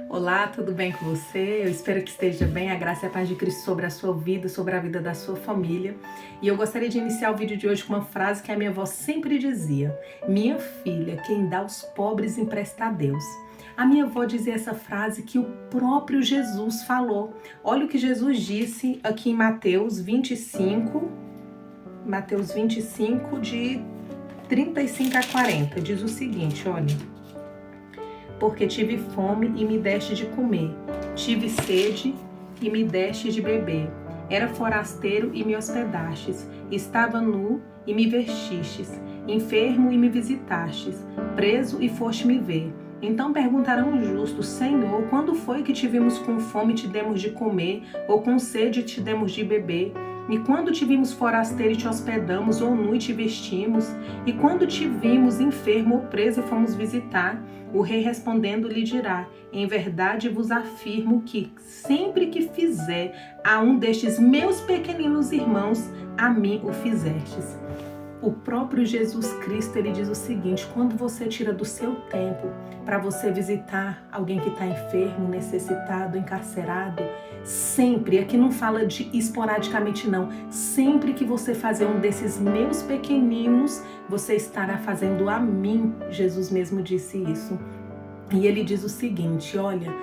Olá, tudo bem com você? Eu espero que esteja bem. A graça e a paz de Cristo sobre a sua vida, sobre a vida da sua família. E eu gostaria de iniciar o vídeo de hoje com uma frase que a minha avó sempre dizia: Minha filha, quem dá aos pobres empresta a Deus. A minha avó dizia essa frase que o próprio Jesus falou. Olha o que Jesus disse aqui em Mateus 25, de 35 a 40. Diz o seguinte, olha: Porque tive fome e me deste de comer, tive sede e me deste de beber. Era forasteiro e me hospedastes, estava nu e me vestistes, enfermo e me visitastes, preso e foste me ver. Então perguntarão os justos: Senhor, quando foi que te vimos com fome e te demos de comer, ou com sede e te demos de beber? E quando te vimos forasteiro e te hospedamos, ou nu e te vestimos? E quando te vimos enfermo ou preso e fomos visitar? O rei respondendo lhe dirá: Em verdade vos afirmo que sempre que fizer a um destes meus pequeninos irmãos, a mim o fizestes. O próprio Jesus Cristo, ele diz o seguinte: quando você tira do seu tempo para você visitar alguém que está enfermo, necessitado, encarcerado, sempre, aqui não fala de esporadicamente não, sempre que você fazer um desses meus pequeninos, você estará fazendo a mim. Jesus mesmo disse isso. E ele diz o seguinte, olha: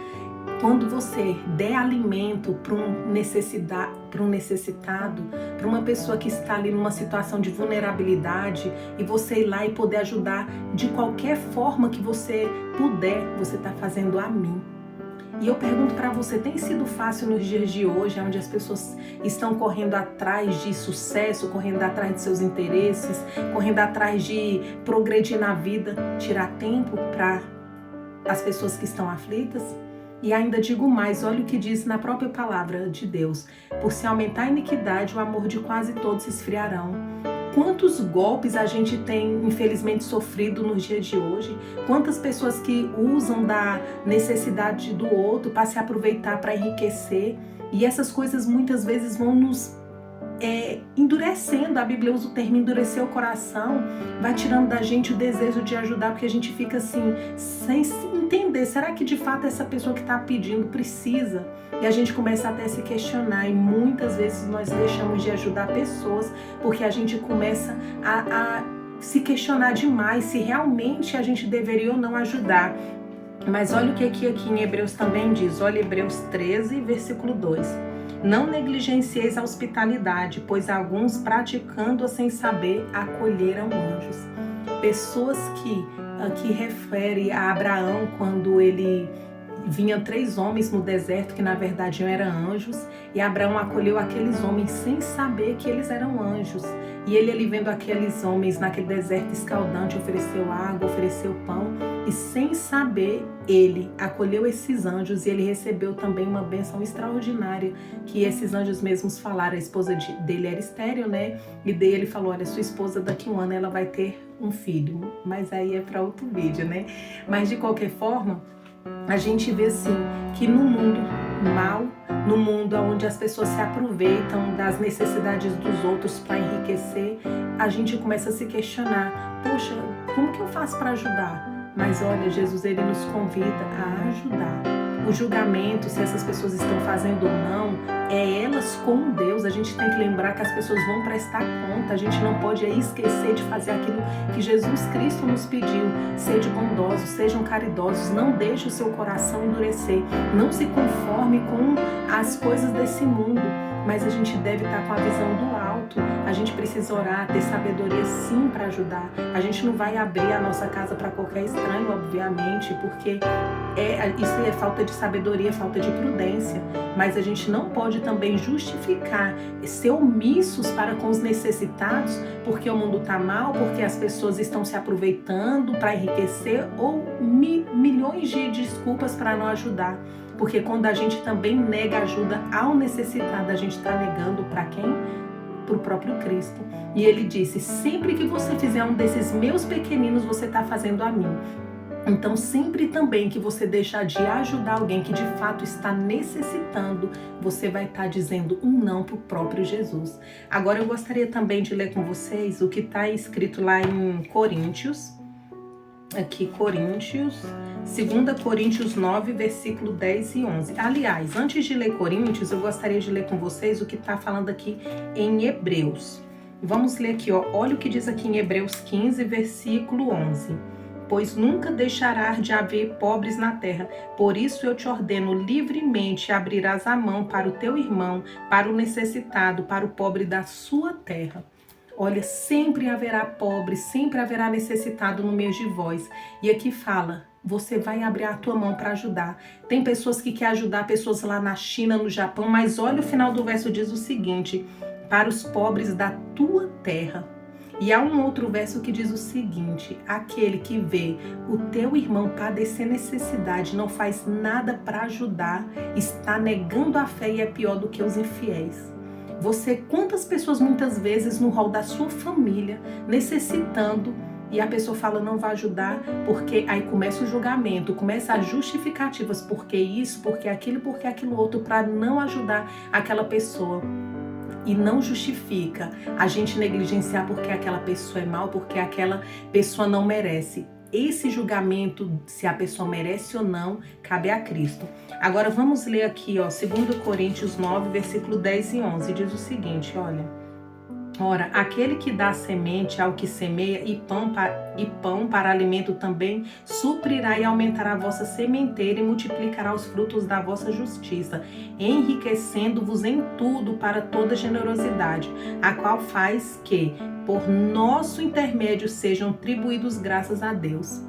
quando você der alimento para um necessitado, para uma pessoa que está ali numa situação de vulnerabilidade, e você ir lá e poder ajudar de qualquer forma que você puder, você está fazendo a mim. E eu pergunto para você, tem sido fácil nos dias de hoje, onde as pessoas estão correndo atrás de sucesso, correndo atrás de seus interesses, correndo atrás de progredir na vida, tirar tempo para as pessoas que estão aflitas? E ainda digo mais, olha o que diz na própria palavra de Deus: por se aumentar a iniquidade, o amor de quase todos se esfriarão. Quantos golpes a gente tem, infelizmente, sofrido nos dias de hoje? Quantas pessoas que usam da necessidade do outro para se aproveitar, para enriquecer? E essas coisas muitas vezes vão nos endurecendo. A Bíblia usa o termo endurecer o coração, vai tirando da gente o desejo de ajudar, porque a gente fica assim, sem entender, será que de fato essa pessoa que está pedindo precisa? E a gente começa até a se questionar, e muitas vezes nós deixamos de ajudar pessoas porque a gente começa a se questionar demais se realmente a gente deveria ou não ajudar. Mas olha o que aqui em Hebreus também diz, olha Hebreus 13, versículo 2. Não negligencieis a hospitalidade, pois alguns, praticando-a sem saber, acolheram anjos. Pessoas que aqui refere a Abraão, quando ele vinham 3 homens no deserto, que na verdade eram anjos, e Abraão acolheu aqueles homens sem saber que eles eram anjos. E ele ali vendo aqueles homens naquele deserto escaldante, ofereceu água, ofereceu pão, e sem saber, ele acolheu esses anjos, e ele recebeu também uma bênção extraordinária, que esses anjos mesmos falaram. A esposa dele era estéril, né? E daí ele falou: olha, sua esposa daqui a um ano ela vai ter um filho. Mas aí é para outro vídeo, né? Mas de qualquer forma, a gente vê assim que no mundo mal, no mundo onde as pessoas se aproveitam das necessidades dos outros para enriquecer, a gente começa a se questionar: poxa, como que eu faço para ajudar? Mas olha, Jesus, ele nos convida a ajudar. O julgamento, se essas pessoas estão fazendo ou não, é elas com Deus. A gente tem que lembrar que as pessoas vão prestar conta. A gente não pode esquecer de fazer aquilo que Jesus Cristo nos pediu. Sede bondosos, sejam caridosos, não deixe o seu coração endurecer. Não se conforme com as coisas desse mundo, mas a gente deve estar com a visão do alto. A gente precisa orar, ter sabedoria sim para ajudar. A gente não vai abrir a nossa casa para qualquer estranho, obviamente, porque isso é falta de sabedoria, falta de prudência. Mas a gente não pode também justificar, ser omissos para com os necessitados, porque o mundo está mal, porque as pessoas estão se aproveitando para enriquecer, ou milhões de desculpas para não ajudar. Porque quando a gente também nega ajuda ao necessitado, a gente está negando para quem? Para o próprio Cristo. E ele disse: sempre que você fizer um desses meus pequeninos, você está fazendo a mim. Então, sempre também que você deixar de ajudar alguém que de fato está necessitando, você vai estar dizendo um não para o próprio Jesus. Agora, eu gostaria também de ler com vocês o que está escrito lá em Coríntios, aqui Coríntios, 2 Coríntios 9, versículo 10 e 11. Aliás, antes de ler Coríntios, eu gostaria de ler com vocês o que está falando aqui em Hebreus. Vamos ler aqui, ó. Olha o que diz aqui em Hebreus 15, versículo 11. Pois nunca deixará de haver pobres na terra. Por isso eu te ordeno livremente abrirás a mão para o teu irmão, para o necessitado, para o pobre da sua terra. Olha, sempre haverá pobre, sempre haverá necessitado no meio de vós. E aqui fala, você vai abrir a tua mão para ajudar. Tem pessoas que querem ajudar pessoas lá na China, no Japão, mas olha o final do verso, diz o seguinte, para os pobres da tua terra. E há um outro verso que diz o seguinte, aquele que vê o teu irmão padecer necessidade, não faz nada para ajudar, está negando a fé e é pior do que os infiéis. Quantas pessoas muitas vezes no rol da sua família, necessitando, e a pessoa fala não vai ajudar, porque aí começa o julgamento, começa as justificativas, porque isso, porque aquilo outro, para não ajudar aquela pessoa. E não justifica a gente negligenciar porque aquela pessoa é mal, porque aquela pessoa não merece. Esse julgamento, se a pessoa merece ou não, cabe a Cristo. Agora vamos ler aqui, ó, 2 Coríntios 9, versículo 10 e 11. Diz o seguinte, olha. Ora, aquele que dá semente ao que semeia e pão para alimento também, suprirá e aumentará a vossa sementeira e multiplicará os frutos da vossa justiça, enriquecendo-vos em tudo para toda generosidade, a qual faz que, por nosso intermédio, sejam atribuídos graças a Deus.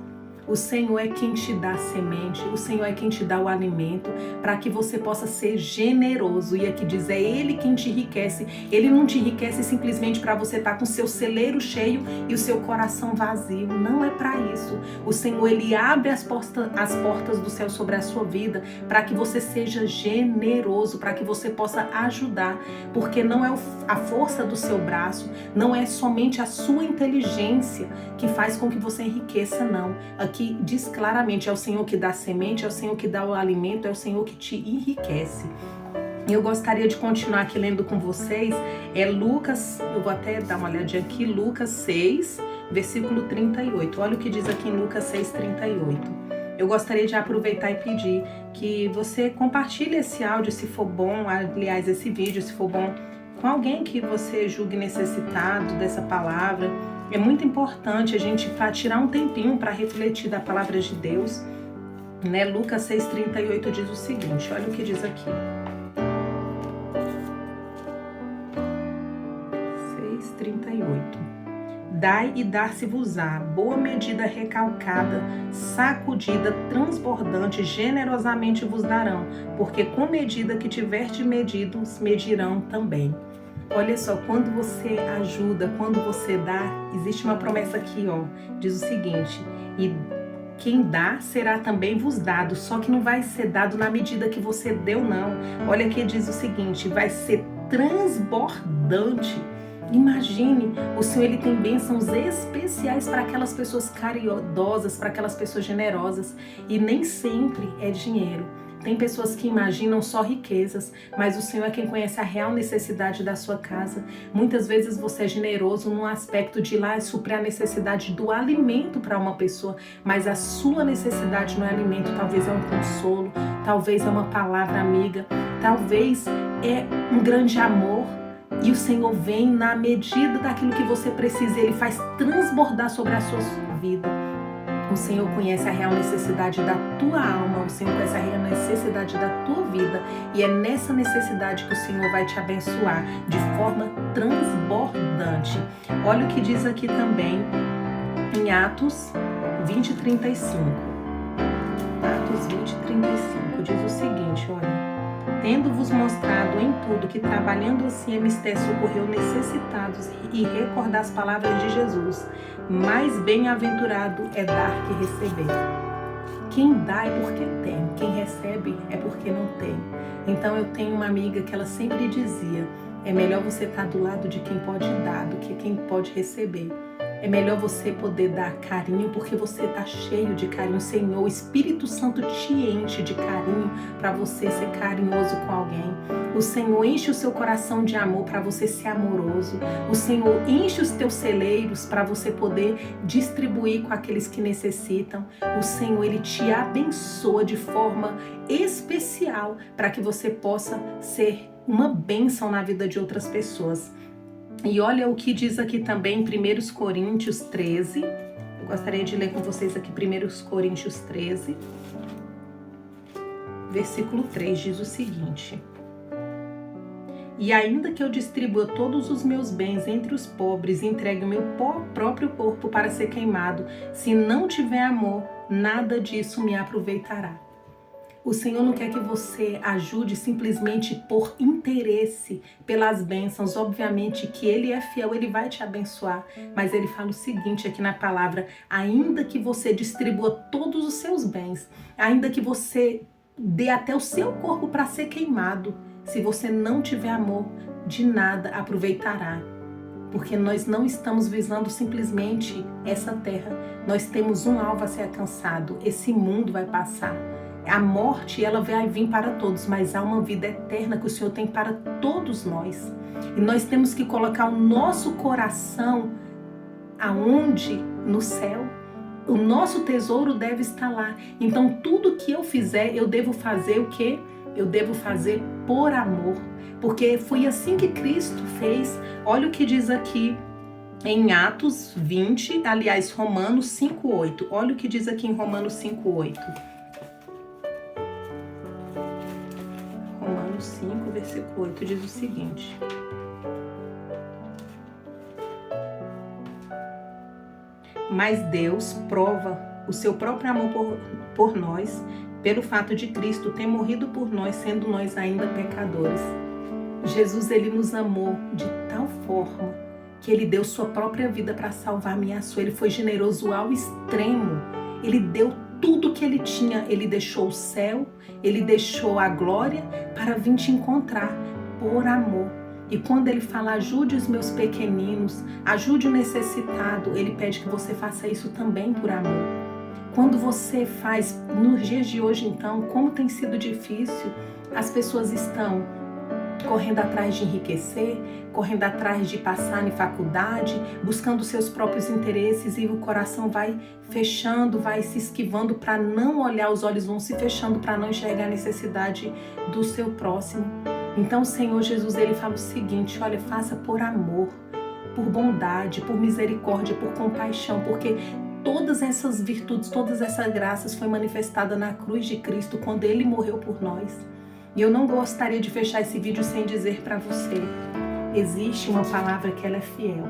O Senhor é quem te dá a semente, o Senhor é quem te dá o alimento, para que você possa ser generoso. E aqui diz, é Ele quem te enriquece. Ele não te enriquece simplesmente para você estar com seu celeiro cheio e o seu coração vazio. Não é para isso. O Senhor, Ele abre as portas do céu sobre a sua vida, para que você seja generoso, para que você possa ajudar. Porque não é a força do seu braço, não é somente a sua inteligência que faz com que você enriqueça, não. Aqui diz claramente, é o Senhor que dá a semente, é o Senhor que dá o alimento, é o Senhor que te enriquece. Eu gostaria de continuar aqui lendo com vocês, Lucas, eu vou até dar uma olhadinha aqui, Lucas 6, versículo 38. Olha o que diz aqui em Lucas 6, 38. Eu gostaria de aproveitar e pedir que você compartilhe esse áudio, se for bom, aliás, esse vídeo, se for bom, com alguém que você julgue necessitado dessa palavra. É muito importante a gente tirar um tempinho para refletir da palavra de Deus, né? Lucas 6,38 diz o seguinte, olha o que diz aqui. 6,38. Dai e dar-se-vos-á, boa medida recalcada, sacudida, transbordante, generosamente vos darão, porque com medida que tiverdes medidos, medirão também. Olha só, quando você ajuda, quando você dá, existe uma promessa aqui, ó, diz o seguinte, e quem dá será também vos dado, só que não vai ser dado na medida que você deu, não. Olha aqui, diz o seguinte, vai ser transbordante. Imagine, o Senhor, Ele tem bênçãos especiais para aquelas pessoas caridosas, para aquelas pessoas generosas, e nem sempre é dinheiro. Tem pessoas que imaginam só riquezas, mas o Senhor é quem conhece a real necessidade da sua casa. Muitas vezes você é generoso num aspecto de ir lá suprir a necessidade do alimento para uma pessoa, mas a sua necessidade não é alimento, talvez é um consolo, talvez é uma palavra amiga, talvez é um grande amor. E o Senhor vem na medida daquilo que você precisa, Ele faz transbordar sobre a sua vida. O Senhor conhece a real necessidade da tua alma, o Senhor conhece a real necessidade da tua vida, e é nessa necessidade que o Senhor vai te abençoar de forma transbordante. Olha o que diz aqui também em Atos 20:35. Atos 20:35 diz o seguinte, olha. Tendo-vos mostrado em tudo que trabalhando assim é mister socorrer os necessitados e recordar as palavras de Jesus, mais bem-aventurado é dar que receber. Quem dá é porque tem, quem recebe é porque não tem. Então eu tenho uma amiga que ela sempre dizia, é melhor você estar do lado de quem pode dar do que quem pode receber. É melhor você poder dar carinho, porque você está cheio de carinho. Senhor, o Espírito Santo te enche de carinho para você ser carinhoso com alguém. O Senhor enche o seu coração de amor para você ser amoroso. O Senhor enche os teus celeiros para você poder distribuir com aqueles que necessitam. O Senhor, Ele te abençoa de forma especial para que você possa ser uma bênção na vida de outras pessoas. E olha o que diz aqui também em 1 Coríntios 13. Eu gostaria de ler com vocês aqui 1 Coríntios 13, versículo 3, diz o seguinte: E ainda que eu distribua todos os meus bens entre os pobres e entregue o meu próprio corpo para ser queimado, se não tiver amor, nada disso me aproveitará. O Senhor não quer que você ajude simplesmente por interesse, pelas bênçãos. Obviamente que Ele é fiel, Ele vai te abençoar. Mas Ele fala o seguinte aqui na palavra: ainda que você distribua todos os seus bens, ainda que você dê até o seu corpo para ser queimado, se você não tiver amor, de nada aproveitará. Porque nós não estamos visando simplesmente essa terra. Nós temos um alvo a ser alcançado. Esse mundo vai passar. A morte, ela vai vir para todos, mas há uma vida eterna que o Senhor tem para todos nós. E nós temos que colocar o nosso coração aonde? No céu. O nosso tesouro deve estar lá. Então, tudo que eu fizer, eu devo fazer o quê? Eu devo fazer por amor. Porque foi assim que Cristo fez. Olha o que diz aqui em Atos 20, aliás, Romanos 5:8. Olha o que diz aqui em Romanos 5:8. 5, versículo 8, diz o seguinte: Mas Deus prova o seu próprio amor por nós, pelo fato de Cristo ter morrido por nós, sendo nós ainda pecadores. Jesus, Ele nos amou de tal forma que Ele deu sua própria vida para salvar a minha e a sua. Ele foi generoso ao extremo. Ele deu tudo que Ele tinha. Ele deixou o céu, Ele deixou a glória para vir te encontrar por amor. E quando Ele fala, ajude os meus pequeninos, ajude o necessitado, Ele pede que você faça isso também por amor. Quando você faz, nos dias de hoje então, como tem sido difícil, as pessoas estão correndo atrás de enriquecer, correndo atrás de passar em faculdade, buscando seus próprios interesses, e o coração vai fechando, vai se esquivando para não olhar, os olhos vão se fechando para não enxergar a necessidade do seu próximo. Então o Senhor Jesus, Ele fala o seguinte: olha, faça por amor, por bondade, por misericórdia, por compaixão, porque todas essas virtudes, todas essas graças foi manifestada na cruz de Cristo quando Ele morreu por nós. E eu não gostaria de fechar esse vídeo sem dizer para você, existe uma palavra que ela é fiel,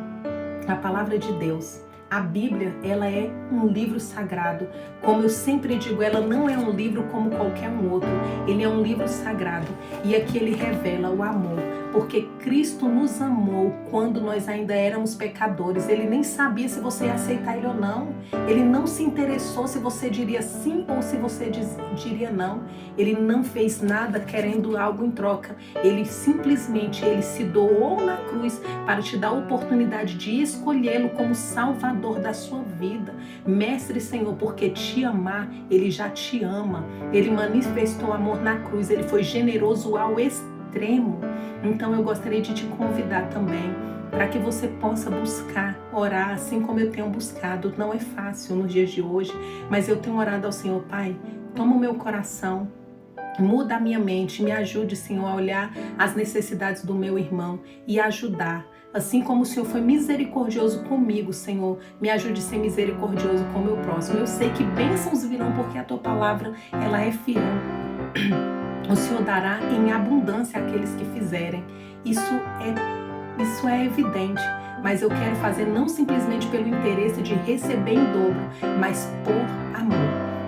a palavra de Deus. A Bíblia, ela é um livro sagrado. Como eu sempre digo, ela não é um livro como qualquer um outro. Ele é um livro sagrado. E aqui ele revela o amor. Porque Cristo nos amou quando nós ainda éramos pecadores. Ele nem sabia se você ia aceitar Ele ou não. Ele não se interessou se você diria sim ou se você diria não. Ele não fez nada querendo algo em troca. Ele simplesmente, Ele se doou na cruz para te dar a oportunidade de escolhê-lo como Salvador da sua vida. Mestre Senhor, porque te amar, Ele já te ama. Ele manifestou amor na cruz. Ele foi generoso ao extremo. Então eu gostaria de te convidar também para que você possa buscar, orar, assim como eu tenho buscado. Não é fácil nos dias de hoje, mas eu tenho orado ao Senhor: Pai, toma o meu coração, muda a minha mente, me ajude, Senhor, a olhar as necessidades do meu irmão e ajudar. Assim como o Senhor foi misericordioso comigo, Senhor, me ajude a ser misericordioso com o meu próximo. Eu sei que bênçãos virão porque a Tua palavra, ela é fiel. O Senhor dará em abundância àqueles que fizerem. Isso é evidente, mas eu quero fazer não simplesmente pelo interesse de receber em dobro, mas por amor.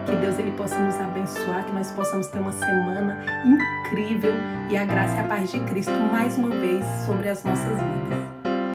Que Deus Ele possa nos abençoar, que nós possamos ter uma semana incrível e a graça e a paz de Cristo mais uma vez sobre as nossas vidas.